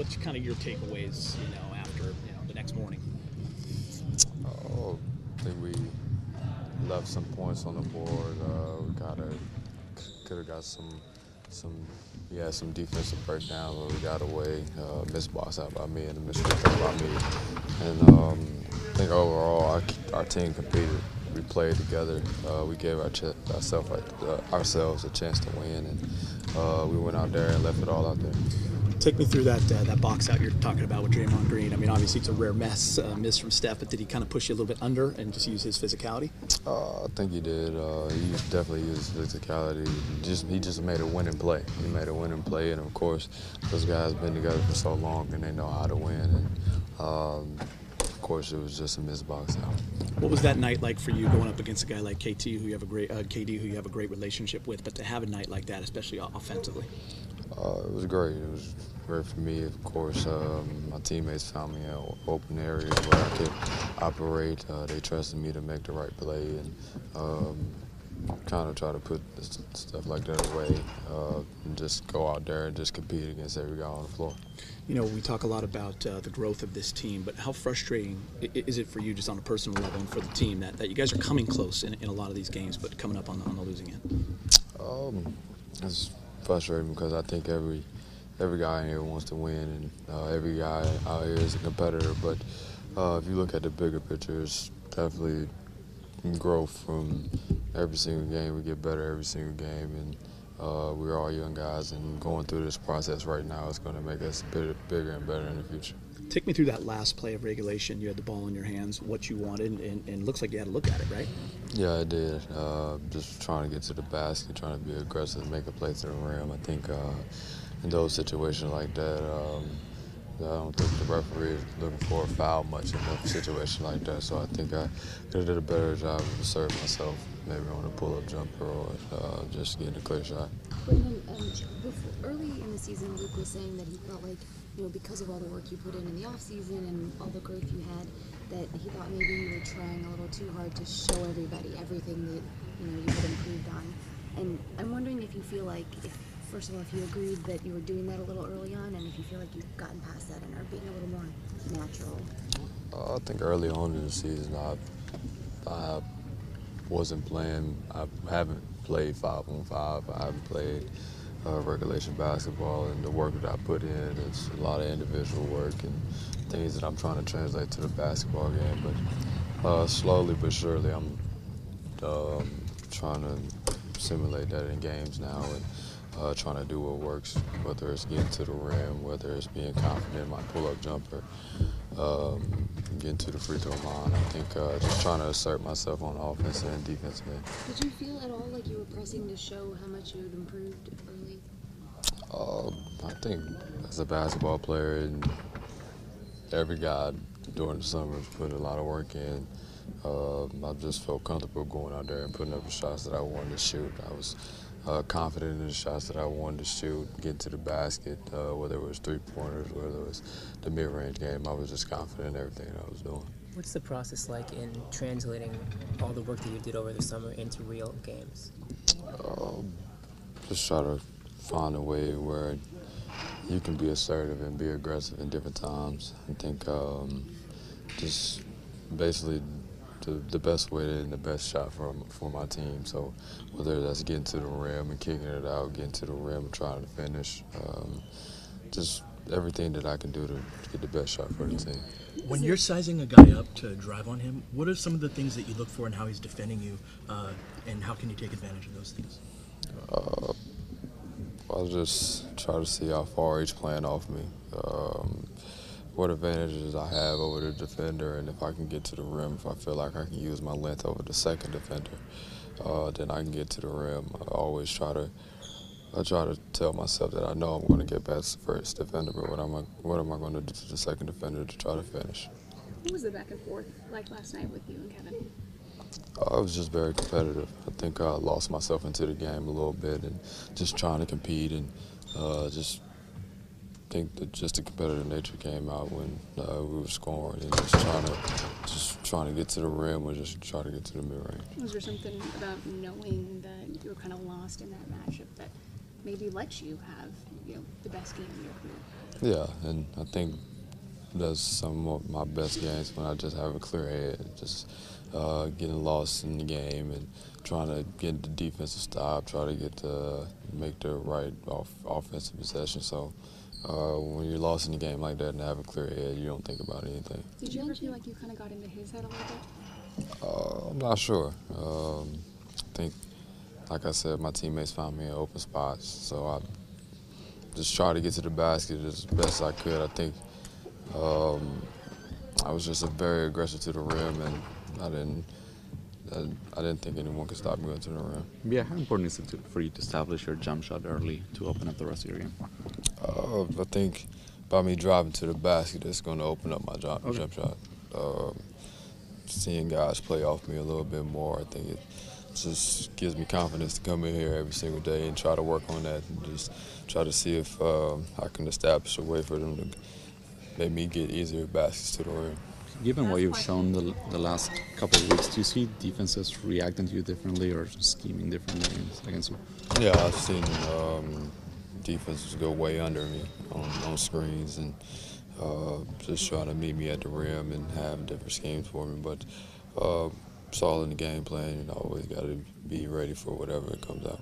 what's kind of your takeaways, after the next morning? Oh, I think we left some points on the board. We could have got some we had some defensive breakdowns where we got away, missed box out by me and a missed out by me. And I think overall our team competed. We played together. We gave ourselves a chance to win, and we went out there and left it all out there. Take me through that box out you're talking about with Draymond Green. I mean, obviously it's a rare miss from Steph, but did he kind of push you a little bit under and just use his physicality? I think he did. He definitely used physicality. He just made a winning play. He made a winning play, and of course, those guys been together for so long and they know how to win. And of course, it was just a missed box out. What was that night like for you, going up against a guy like KD, who you have a great relationship with, but to have a night like that, especially offensively? It was great. It was great for me, of course. My teammates found me an open area where I could operate. They trusted me to make the right play and kind of try to put stuff like that away and just go out there and just compete against every guy on the floor. We talk a lot about the growth of this team, but how frustrating is it for you just on a personal level and for the team that you guys are coming close in a lot of these games, but coming up on the losing end? It's frustrating because I think every guy in here wants to win, and every guy out here is a competitor. But if you look at the bigger picture, it's definitely growth from every single game. We get better every single game, and we're all young guys, and going through this process right now is going to make us bigger and better in the future. Take me through that last play of regulation. You had the ball in your hands, what you wanted, and it looks like you had to look at it, right? Yeah, I did. Just trying to get to the basket, trying to be aggressive, make a play to the rim. I think in those situations like that, I don't think the referee is looking for a foul much in a situation like that. So I think I could have did a better job of asserting myself, maybe on a pull-up jumper or just getting a clear shot. Brandon, early in the season, Luke was saying that he felt like, because of all the work you put in the off season and all the growth you had, that he thought maybe you were trying a little too hard to show everybody everything that you had improved on. And I'm wondering if you feel like, first of all, if you agreed that you were doing that a little early on, and if you feel like you've gotten past that and are being a little more natural. I think early on in the season, I wasn't playing. I haven't played 5-on-5. I haven't played regulation basketball, and the work that I put in is a lot of individual work and things that I'm trying to translate to the basketball game. But slowly but surely, I'm trying to simulate that in games now and trying to do what works, whether it's getting to the rim, whether it's being confident in my pull-up jumper, getting to the free throw line. I think just trying to assert myself on the offensive and defensive end. Did you feel at all like you were pressing to show how much you had improved early? I think as a basketball player, and every guy during the summer has put a lot of work in. I just felt comfortable going out there and putting up the shots that I wanted to shoot. I was confident in the shots that I wanted to shoot, get to the basket, whether it was three-pointers, whether it was the mid-range game. I was just confident in everything that I was doing. What's the process like in translating all the work that you did over the summer into real games? Just try to find a way where you can be assertive and be aggressive in different times. I think just basically the best way and the best shot for my team. So whether that's getting to the rim and kicking it out, getting to the rim and trying to finish, just everything that I can do to get the best shot for the team. When you're sizing a guy up to drive on him, what are some of the things that you look for in how he's defending you, and how can you take advantage of those things? I'll just try to see how far he's playing off me, what advantages I have over the defender, and if I can get to the rim, if I feel like I can use my length over the second defender, then I can get to the rim. I try to tell myself that I know I'm going to get past the first defender, but what am I going to do to the second defender to try to finish? What was the back and forth like last night with you and Kevin? I was just very competitive. I think I lost myself into the game a little bit and just trying to compete, and just think that just the competitive nature came out when we were scoring and just trying to get to the rim or just try to get to the mid-range. Was there something about knowing that you were kind of lost in that matchup that maybe let you have the best game in your career? Yeah, and I think that's some of my best games when I just have a clear head, just getting lost in the game and trying to get the defensive stop, try to make the right offensive possession. So when you're lost in the game like that and have a clear head, you don't think about anything. Did you ever feel like you kind of got into his head a little bit? I'm not sure. I think, like I said, my teammates found me in open spots, so I just tried to get to the basket as best I could. I think I was just very aggressive to the rim, and I didn't think anyone could stop me going to the rim. Yeah, how important is it for you to establish your jump shot early to open up the rest of your game? I think by me driving to the basket, it's going to open up my jump shot. Seeing guys play off me a little bit more, I think it just gives me confidence to come in here every single day and try to work on that and just try to see if I can establish a way for them to make me get easier baskets to the rim. Given what you've shown the last couple of weeks, do you see defenses reacting to you differently or scheming differently against you? Yeah, I've seen defenses go way under me on screens and just trying to meet me at the rim and have different schemes for me. But it's all in the game plan, and I always got to be ready for whatever it comes out.